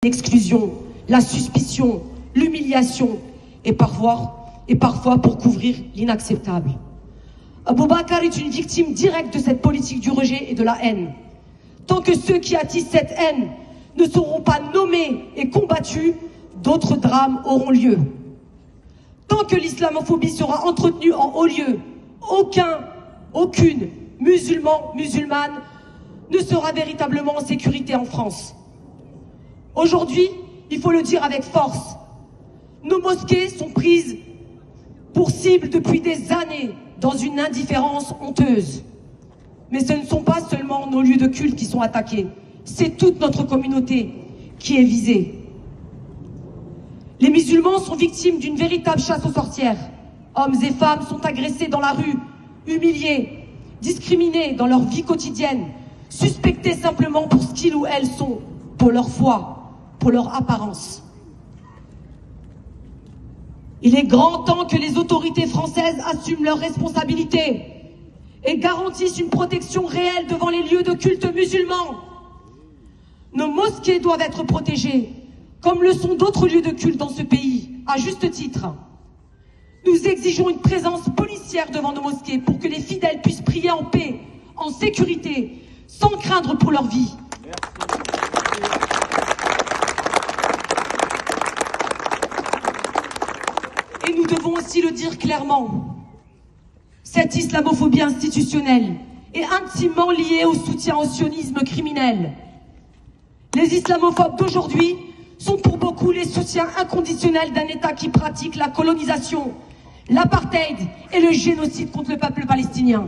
l'exclusion, la suspicion, l'humiliation et parfois pour couvrir l'inacceptable. Aboubacar est une victime directe de cette politique du rejet et de la haine. Tant que ceux qui attisent cette haine ne seront pas nommés et combattus, d'autres drames auront lieu. Tant que l'islamophobie sera entretenue en haut lieu, aucune musulmane ne sera véritablement en sécurité en France. Aujourd'hui, il faut le dire avec force, nos mosquées sont prises pour cible depuis des années dans une indifférence honteuse. Mais ce ne sont pas seulement nos lieux de culte qui sont attaqués, c'est toute notre communauté qui est visée. Les musulmans sont victimes d'une véritable chasse aux sorcières. Hommes et femmes sont agressés dans la rue, humiliés, discriminés dans leur vie quotidienne, suspectés simplement pour ce qu'ils ou elles sont, pour leur foi, pour leur apparence. Il est grand temps que les autorités françaises assument leurs responsabilités et garantissent une protection réelle devant les lieux de culte musulmans. Nos mosquées doivent être protégées, comme le sont d'autres lieux de culte dans ce pays, à juste titre. Nous exigeons une présence policière devant nos mosquées pour que les fidèles puissent prier en paix, en sécurité, sans craindre pour leur vie. Et nous devons aussi le dire clairement, cette islamophobie institutionnelle est intimement liée au soutien au sionisme criminel. Les islamophobes d'aujourd'hui sont pour beaucoup les soutiens inconditionnels d'un État qui pratique la colonisation, l'apartheid et le génocide contre le peuple palestinien.